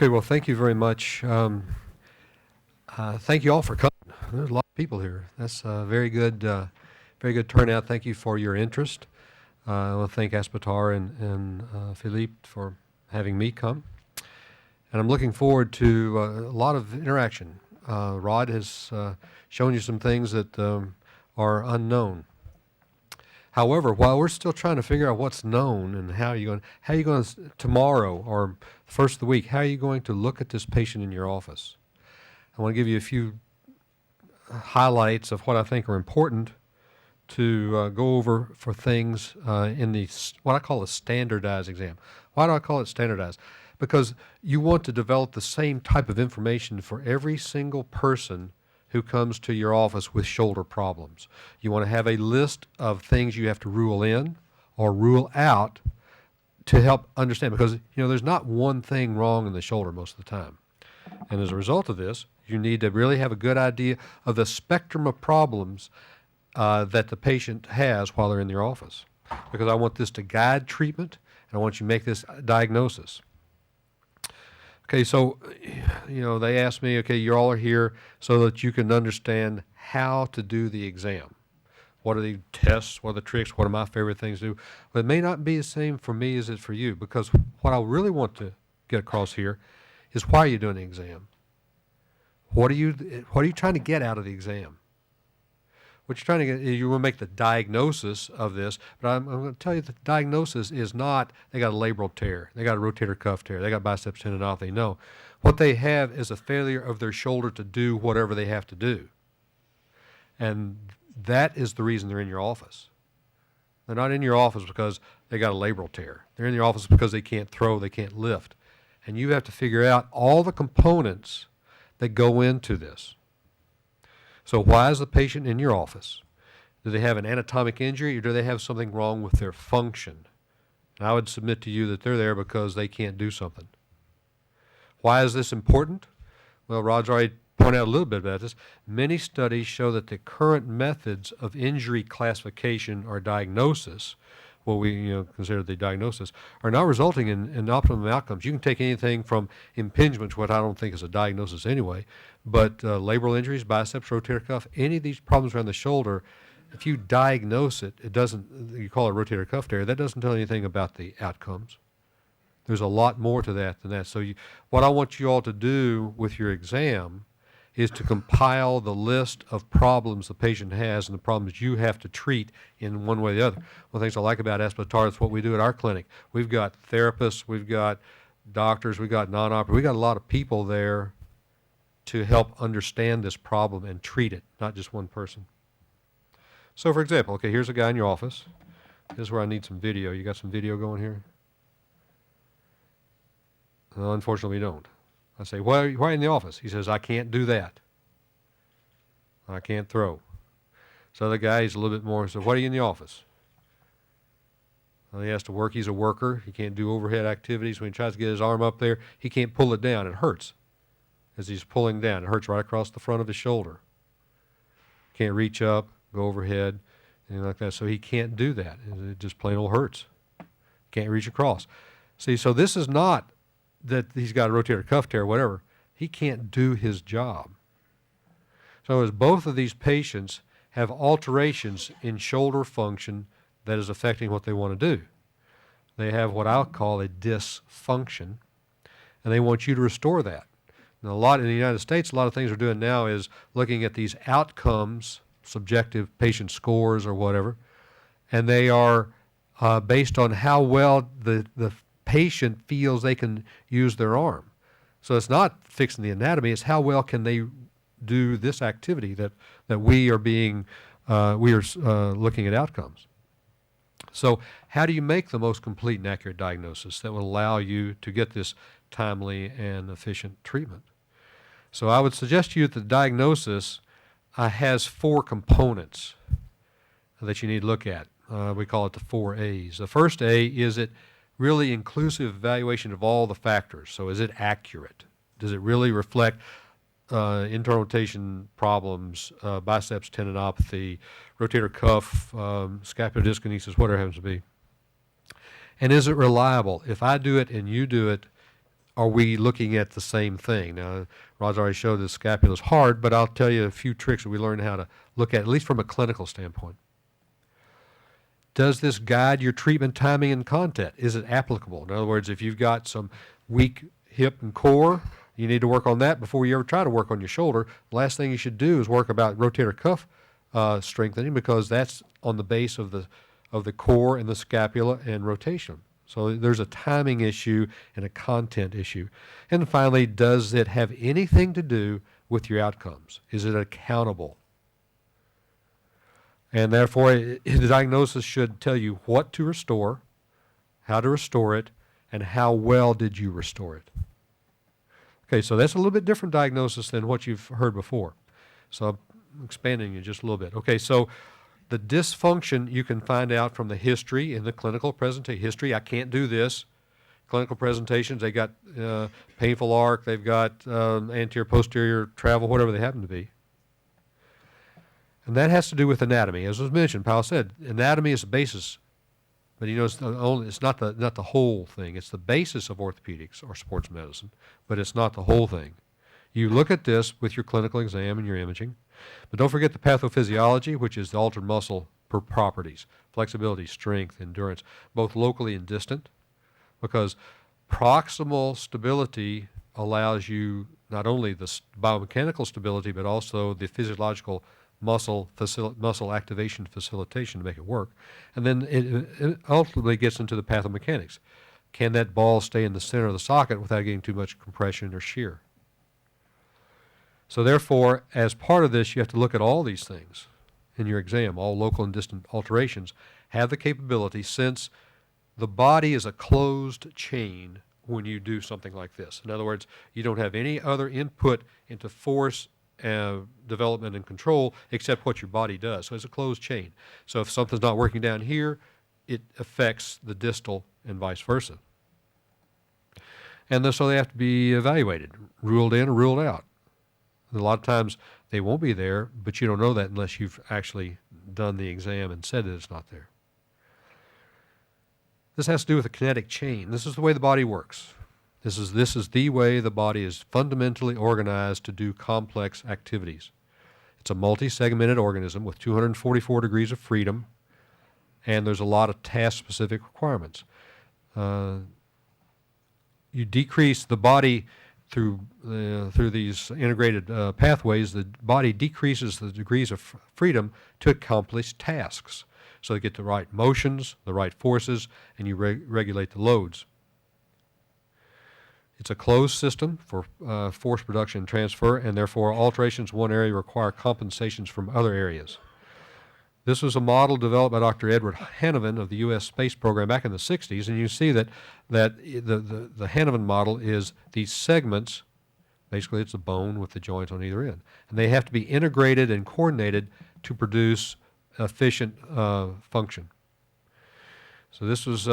Okay, well, thank you very much. Thank you all for coming. There's a lot of people here. That's very good turnout. Thank you for your interest. I want to thank Aspetar and Philippe for having me come. And I'm looking forward to a lot of interaction. Rod has shown you some things that are unknown. However, while we're still trying to figure out what's known and how you going to tomorrow or first of the week, how are you going to look at this patient in your office? I want to give you a few highlights of what I think are important to go over for things in the what I call a standardized exam. Why do I call it standardized? Because you want to develop the same type of information for every single person who comes to your office with shoulder problems. You want to have a list of things you have to rule in or rule out to help understand, because there's not one thing wrong in the shoulder most of the time. And as a result of this, you need to really have a good idea of the spectrum of problems that the patient has while they're in your office, because I want this to guide treatment and I want you to make this diagnosis. Okay, so, they asked me, okay, you all are here so that you can understand how to do the exam. What are the tests? What are the tricks? What are my favorite things to do? But it may not be the same for me as it is for you, because what I really want to get across here is, why are you doing the exam? What are you trying to get out of the exam? What you're trying to get, you want to make the diagnosis of this, but I'm going to tell you the diagnosis is not, they got a labral tear, they got a rotator cuff tear, they got biceps tendinopathy. No. What they have is a failure of their shoulder to do whatever they have to do. And that is the reason they're in your office. They're not in your office because they got a labral tear. They're in your office because they can't throw, they can't lift. And you have to figure out all the components that go into this. So why is the patient in your office? Do they have an anatomic injury, or do they have something wrong with their function? And I would submit to you that they're there because they can't do something. Why is this important? Well, Rod's already pointed out a little bit about this. Many studies show that the current methods of injury classification or diagnosis, what we consider the diagnosis, are not resulting in optimum outcomes. You can take anything from impingement, what I don't think is a diagnosis anyway, but labral injuries, biceps, rotator cuff, any of these problems around the shoulder, if you diagnose it, it doesn't, you call it rotator cuff tear, that doesn't tell anything about the outcomes. There's a lot more to that than that. So what I want you all to do with your exam is to compile the list of problems the patient has and the problems you have to treat in one way or the other. One of the things I like about Aspetar is what we do at our clinic. We've got therapists, we've got doctors, we've got non-operative, we've got a lot of people there to help understand this problem and treat it, not just one person. So for example, okay, here's a guy in your office. This is where I need some video. You got some video going here? No, unfortunately we don't. I say, why are you in the office? He says, I can't do that. I can't throw. So the guy, he's a little bit more, so what are you in the office? Well, he has to work. He's a worker. He can't do overhead activities. When he tries to get his arm up there, he can't pull it down. It hurts as he's pulling down. It hurts right across the front of his shoulder. Can't reach up, go overhead, anything like that. So he can't do that. It just plain old hurts. Can't reach across. See, so this is not that he's got a rotator cuff tear or whatever. He can't do his job. So as both of these patients have alterations in shoulder function that is affecting what they want to do. They have what I'll call a dysfunction, and they want you to restore that. Now, a lot in the United States, a lot of things we're doing now is looking at these outcomes, subjective patient scores or whatever, and they are based on how well the patient feels they can use their arm. So it's not fixing the anatomy, it's how well can they do this activity that we are looking at outcomes. So how do you make the most complete and accurate diagnosis that will allow you to get this timely and efficient treatment? So I would suggest to you that the diagnosis has 4 components that you need to look at. We call it the 4 A's. The first A is it really inclusive evaluation of all the factors. So is it accurate? Does it really reflect internal rotation problems, biceps tendinopathy, rotator cuff, scapular dyskinesis, whatever it happens to be? And is it reliable? If I do it and you do it, are we looking at the same thing? Now, Rod's already showed the scapula is hard, but I'll tell you a few tricks that we learned how to look at least from a clinical standpoint. Does this guide your treatment timing and content? Is it applicable? In other words, if you've got some weak hip and core, you need to work on that before you ever try to work on your shoulder. The last thing you should do is work about rotator cuff strengthening, because that's on the base of the core and the scapula and rotation. So there's a timing issue and a content issue. And finally, does it have anything to do with your outcomes? Is it accountable? And therefore, the diagnosis should tell you what to restore, how to restore it, and how well did you restore it. Okay, so that's a little bit different diagnosis than what you've heard before. So I'm expanding it just a little bit. Okay, so the dysfunction you can find out from the history in the clinical presentation. History, I can't do this. Clinical presentations, they got painful arc, they've got anterior, posterior travel, whatever they happen to be. And that has to do with anatomy. As was mentioned, Powell said, anatomy is the basis. But you know, it's not the whole thing. It's the basis of orthopedics or sports medicine, but it's not the whole thing. You look at this with your clinical exam and your imaging, but don't forget the pathophysiology, which is the altered muscle properties, flexibility, strength, endurance, both locally and distant, because proximal stability allows you not only the biomechanical stability, but also the physiological muscle activation facilitation to make it work. And then it ultimately gets into the pathomechanics. Can that ball stay in the center of the socket without getting too much compression or shear? So therefore, as part of this, you have to look at all these things in your exam. All local and distant alterations have the capability, since the body is a closed chain when you do something like this. In other words, you don't have any other input into force development and control except what your body does. So it's a closed chain. So if something's not working down here, it affects the distal and vice versa. And so they have to be evaluated, ruled in or ruled out. And a lot of times they won't be there, but you don't know that unless you've actually done the exam and said that it's not there. This has to do with the kinetic chain. This is the way the body works. This is the way the body is fundamentally organized to do complex activities. It's a multi-segmented organism with 244 degrees of freedom, and there's a lot of task-specific requirements. You decrease the body through these integrated pathways. The body decreases the degrees of freedom to accomplish tasks. So you get the right motions, the right forces, and you regulate the loads. It's a closed system for force production and transfer, and therefore alterations in one area require compensations from other areas. This was a model developed by Dr. Edward Hanovan of the U.S. Space Program back in the 60s, and you see that the Hanovan model is these segments. Basically, it's a bone with the joints on either end. And they have to be integrated and coordinated to produce efficient function. So this was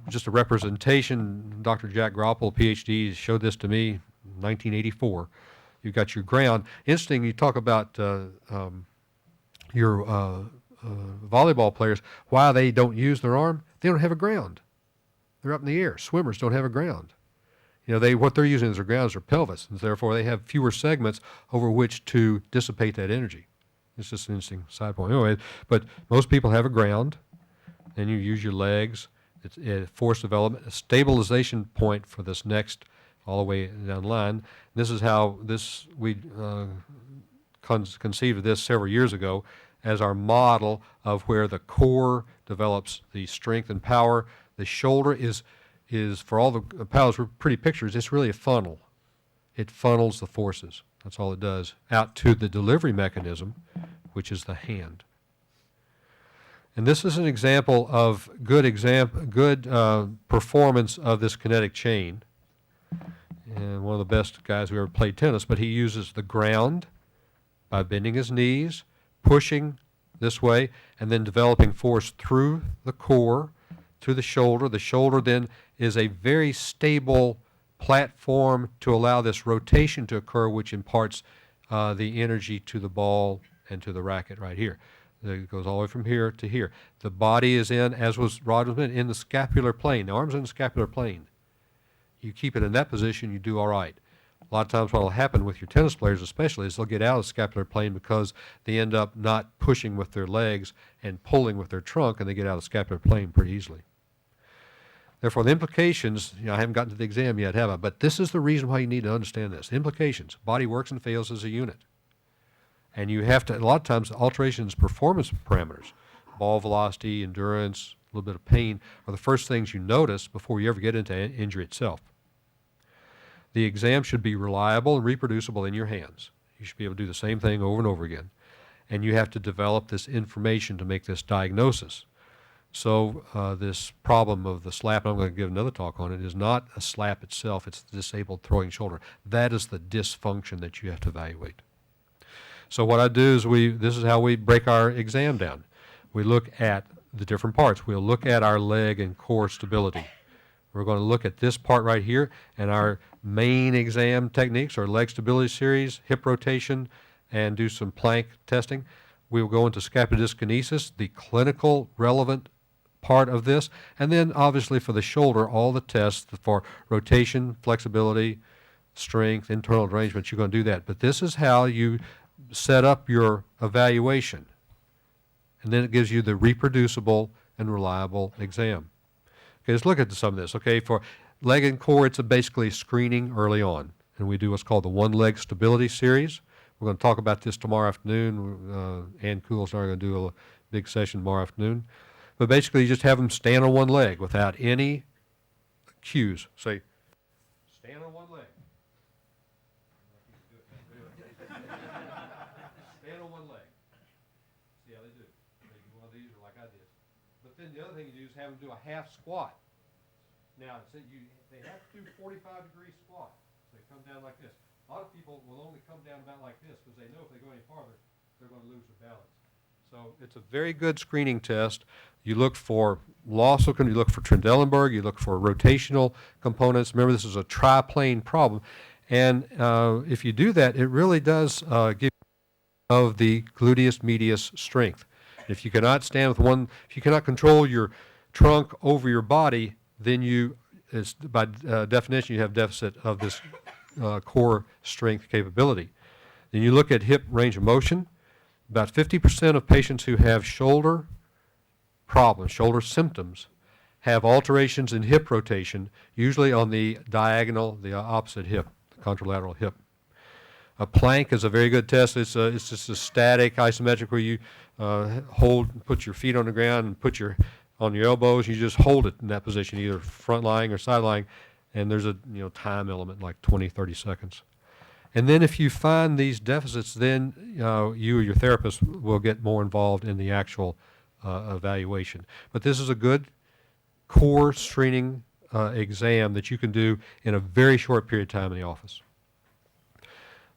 just a representation. Dr. Jack Groppel, PhD, showed this to me in 1984. You've got your ground. Interesting, you talk about your volleyball players, why they don't use their arm. They don't have a ground. They're up in the air. Swimmers don't have a ground. You know, what they're using as their ground is their pelvis, and therefore they have fewer segments over which to dissipate that energy. It's just an interesting side point. Anyway, but most people have a ground. Then you use your legs. It's a force development, a stabilization point for this next, all the way down the line. This is how we conceived of this several years ago as our model of where the core develops the strength and power. The shoulder is for all the Powell's pretty pictures, it's really a funnel. It funnels the forces. That's all it does, out to the delivery mechanism, which is the hand. And this is an example of good performance of this kinetic chain. And one of the best guys who ever played tennis, but he uses the ground by bending his knees, pushing this way, and then developing force through the core, through the shoulder. The shoulder then is a very stable platform to allow this rotation to occur, which imparts the energy to the ball and to the racket right here. It goes all the way from here to here. The body is in, as Rod was mentioning, in the scapular plane. The arm's in the scapular plane. you keep it in that position, you do all right. A lot of times what will happen with your tennis players especially is they'll get out of the scapular plane because they end up not pushing with their legs and pulling with their trunk, and they get out of the scapular plane pretty easily. Therefore, the implications, I haven't gotten to the exam yet, have I? But this is the reason why you need to understand this. Implications. Body works and fails as a unit. And you have to, a lot of times, alterations in performance parameters, ball velocity, endurance, a little bit of pain, are the first things you notice before you ever get into injury itself. The exam should be reliable and reproducible in your hands. You should be able to do the same thing over and over again. And you have to develop this information to make this diagnosis. So this problem of the slap, and I'm going to give another talk on it, is not a slap itself, it's the disabled throwing shoulder. That is the dysfunction that you have to evaluate. So what I do is this is how we break our exam down. We look at the different parts. We'll look at our leg and core stability. We're going to look at this part right here, and our main exam techniques are leg stability series, hip rotation, and do some plank testing. We will go into scapular dyskinesis, the clinical relevant part of this, and then obviously for the shoulder, all the tests for rotation, flexibility, strength, internal arrangement, you're going to do that. But this is how you set up your evaluation. And then it gives you the reproducible and reliable exam. Okay, let's look at some of this. Okay, for leg and core, it's basically screening early on. And we do what's called the one-leg stability series. We're going to talk about this tomorrow afternoon. Ann Kuhl's and I are going to do a big session tomorrow afternoon. But basically, you just have them stand on one leg without any cues. Say, stand on one leg. Stand on one leg. See how they do. They do one of these or like I did. But then the other thing you do is have them do a half squat. Now, they have to do 45-degree squat. So they come down like this. A lot of people will only come down about like this because they know if they go any farther, they're going to lose their balance. So it's a very good screening test. You look for loss of, you look for Trendelenburg, you look for rotational components. Remember, this is a triplane problem. And if you do that, it really does give you of the gluteus medius strength. If you cannot stand with one, if you cannot control your trunk over your body, then by definition, you have deficit of this core strength capability. Then you look at hip range of motion. About 50% of patients who have shoulder problems, shoulder symptoms, have alterations in hip rotation, usually on the diagonal, the opposite hip, the contralateral hip. A plank is a very good test. It's just a static isometric where you put your feet on the ground and on your elbows. You just hold it in that position, either front lying or side lying, and there's a time element like 20, 30 seconds. And then if you find these deficits, then you or your therapist will get more involved in the actual evaluation. But this is a good core screening exam that you can do in a very short period of time in the office.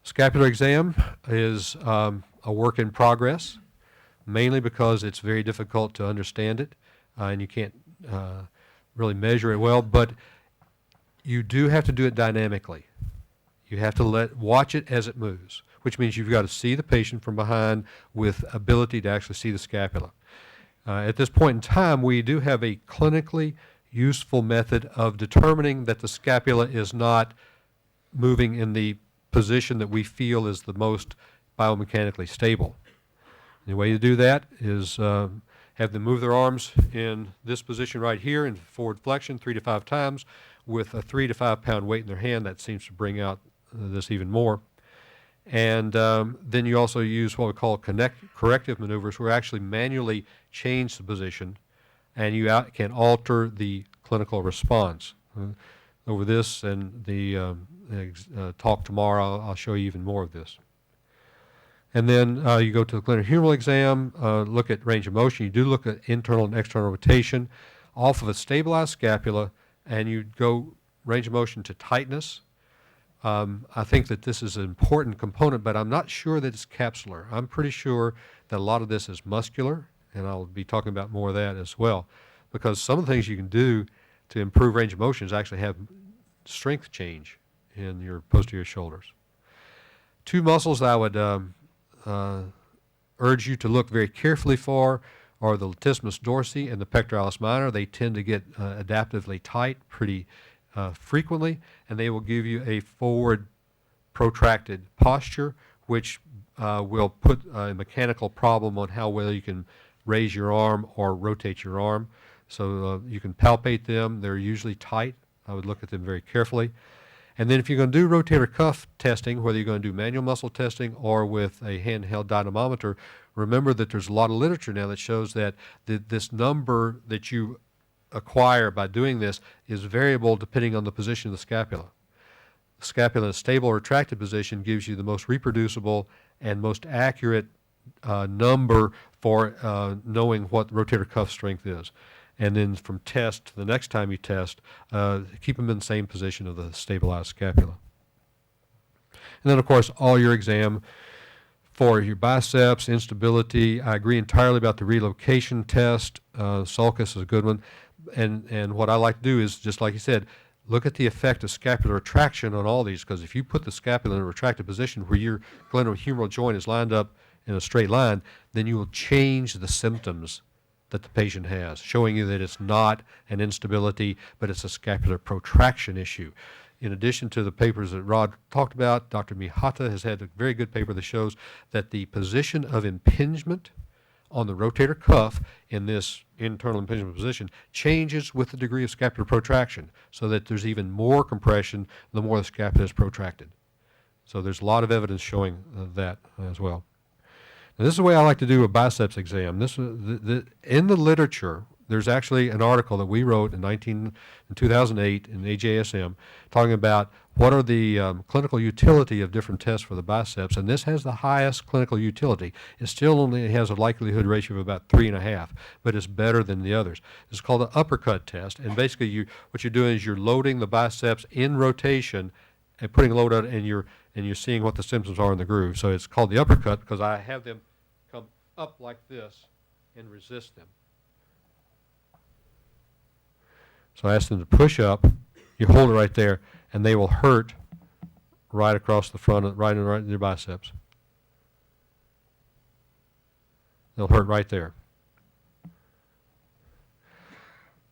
Scapular exam is a work in progress, mainly because it's very difficult to understand it, and you can't really measure it well, but you do have to do it dynamically. You have to watch it as it moves, which means you've got to see the patient from behind with ability to actually see the scapula. At this point in time, we do have a clinically useful method of determining that the scapula is not moving in the position that we feel is the most biomechanically stable. And the way to do that is have them move their arms in this position right here in forward flexion 3 to 5 times with a 3 to 5 pound weight in their hand. That seems to bring out this even more. And then you also use what we call corrective maneuvers, where you actually manually change the position and you can alter the clinical response. Over this and the talk tomorrow, I'll show you even more of this. And then you go to the glenohumeral exam, look at range of motion. You do look at internal and external rotation off of a stabilized scapula, and you go range of motion to tightness. I think that this is an important component, but I'm not sure that it's capsular. I'm pretty sure that a lot of this is muscular, and I'll be talking about more of that as well, because some of the things you can do to improve range of motion is actually have strength change in your posterior shoulders. Two muscles I would urge you to look very carefully for are the latissimus dorsi and the pectoralis minor. They tend to get adaptively tight pretty frequently, and they will give you a forward protracted posture, which will put a mechanical problem on how well you can raise your arm or rotate your arm. So you can palpate them. They're usually tight. I would look at them very carefully. And then if you're going to do rotator cuff testing, whether you're going to do manual muscle testing or with a handheld dynamometer, remember that there's a lot of literature now that shows that this number that you acquire by doing this is variable depending on the position of the scapula. The scapula in a stable or retracted position gives you the most reproducible and most accurate number for knowing what rotator cuff strength is. And then from test to the next time you test, keep them in the same position of the stabilized scapula. And then, of course, all your exam for your biceps, instability. I agree entirely about the relocation test. Sulcus is a good one. And what I like to do is, just like you said, look at the effect of scapular retraction on all these, because if you put the scapula in a retracted position where your glenohumeral joint is lined up in a straight line, then you will change the symptoms that the patient has, showing you that it's not an instability, but it's a scapular protraction issue. In addition to the papers that Rod talked about, Dr. Mihata has had a very good paper that shows that the position of impingement on the rotator cuff in this internal impingement position changes with the degree of scapular protraction, so that there's even more compression the more the scapula is protracted. So there's a lot of evidence showing that as well. Now, this is the way I like to do a biceps exam. In the literature, there's actually an article that we wrote in 2008 in AJSM talking about what are the clinical utility of different tests for the biceps, and this has the highest clinical utility. It still only has a likelihood ratio of about 3.5, but it's better than the others. It's called an uppercut test, and basically what you're doing is you're loading the biceps in rotation and putting a load on it, and you're seeing what the symptoms are in the groove. So it's called the uppercut because I have them come up like this and resist them. So I ask them to push up, you hold it right there, and they will hurt right across the front, right in your biceps. They'll hurt right there.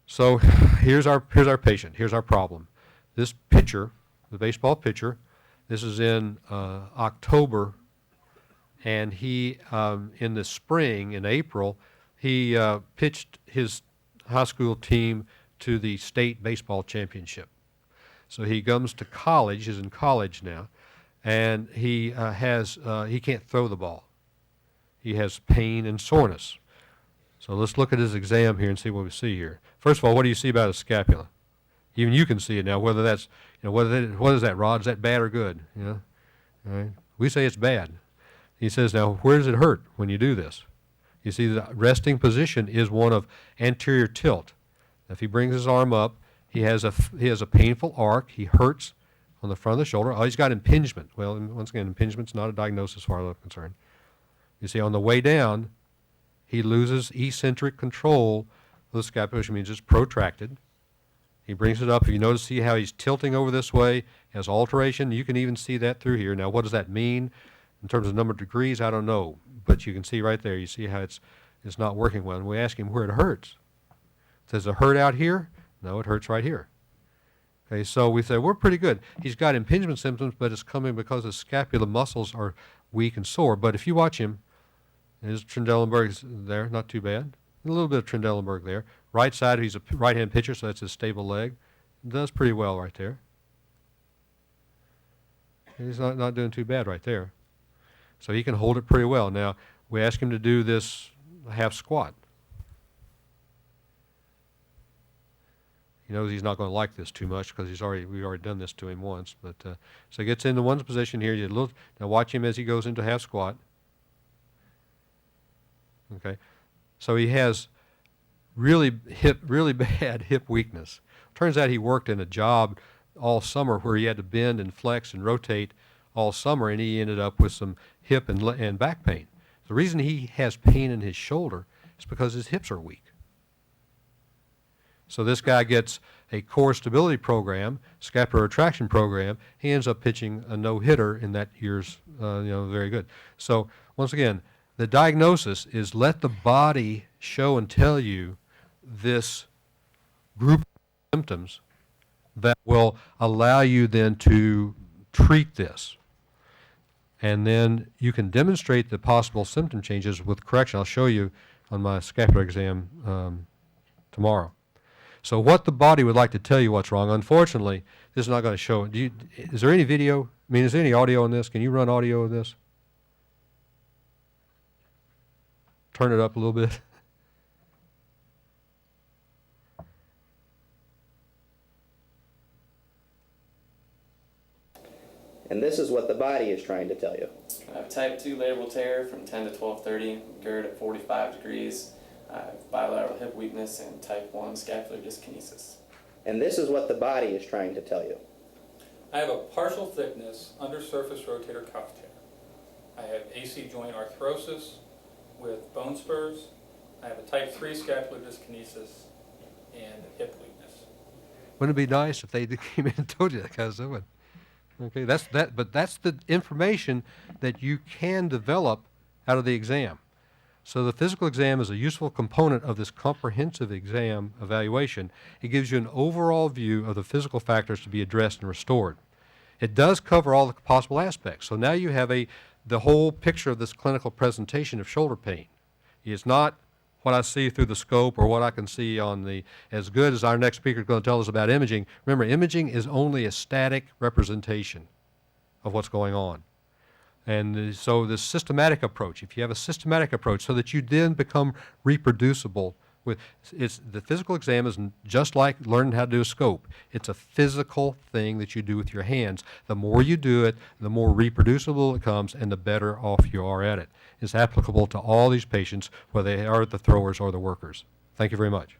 So here's our patient. Here's our problem. This pitcher, the baseball pitcher, this is in October, and he, in the spring, in April, he pitched his high school team to the state baseball championship. So he comes to college, he's in college now, and he can't throw the ball. He has pain and soreness. So let's look at his exam here and see what we see here. First of all, what do you see about his scapula? Even you can see it now, whether that's, what is that, Rod? Is that bad or good? All right. We say it's bad. He says, now, where does it hurt when you do this? You see the resting position is one of anterior tilt. If he brings his arm up, he has a painful arc. He hurts on the front of the shoulder. Oh, he's got impingement. Well, once again, impigement's not a diagnosis as far as I'm concerned. You see, on the way down, he loses eccentric control of the scapula, which means it's protracted. He brings it up. If you notice, see how he's tilting over this way, has alteration. You can even see that through here. Now, what does that mean in terms of number of degrees? I don't know, but you can see right there. You see how it's not working well. And we ask him where it hurts. Does it hurt out here? No, it hurts right here. Okay, so we say, we're pretty good. He's got impingement symptoms, but it's coming because his scapular muscles are weak and sore. But if you watch him, his Trendelenburg's there, not too bad. A little bit of Trendelenburg there. Right side, he's a right-hand pitcher, so that's his stable leg. Does pretty well right there. He's not doing too bad right there. So he can hold it pretty well. Now, we ask him to do this half squat. He knows he's not going to like this too much because we've already done this to him once. But so he gets into one's position here. Now watch him as he goes into half squat. Okay, so he has really bad hip weakness. Turns out he worked in a job all summer where he had to bend and flex and rotate all summer, and he ended up with some hip and back pain. The reason he has pain in his shoulder is because his hips are weak. So this guy gets a core stability program, scapular retraction program. He ends up pitching a no-hitter in that year's, very good. So once again, the diagnosis is let the body show and tell you this group of symptoms, that will allow you then to treat this. And then you can demonstrate the possible symptom changes with correction. I'll show you on my scapular exam tomorrow. So what the body would like to tell you what's wrong. Unfortunately, this is not going to show it. Is there any video? I mean, is there any audio on this? Can you run audio of this? Turn it up a little bit. And this is what the body is trying to tell you. I have type 2 labral tear from 10 to 12:30, GERD at 45 degrees, I have bilateral hip weakness, and type 1 scapular dyskinesis. And this is what the body is trying to tell you. I have a partial thickness undersurface rotator cuff tear. I have AC joint arthrosis with bone spurs. I have a type 3 scapular dyskinesis and hip weakness. Wouldn't it be nice if they came in and told you that kind of stuff? Okay, but that's the information that you can develop out of the exam. So the physical exam is a useful component of this comprehensive exam evaluation. It gives you an overall view of the physical factors to be addressed and restored. It does cover all the possible aspects. So now you have the whole picture of this clinical presentation of shoulder pain. It's not what I see through the scope or what I can see on the, as good as our next speaker is going to tell us about imaging. Remember, imaging is only a static representation of what's going on. And so the systematic approach, if you have a systematic approach so that you then become reproducible with, the physical exam is just like learning how to do a scope. It's a physical thing that you do with your hands. The more you do it, the more reproducible it becomes and the better off you are at it. It's applicable to all these patients, whether they are the throwers or the workers. Thank you very much.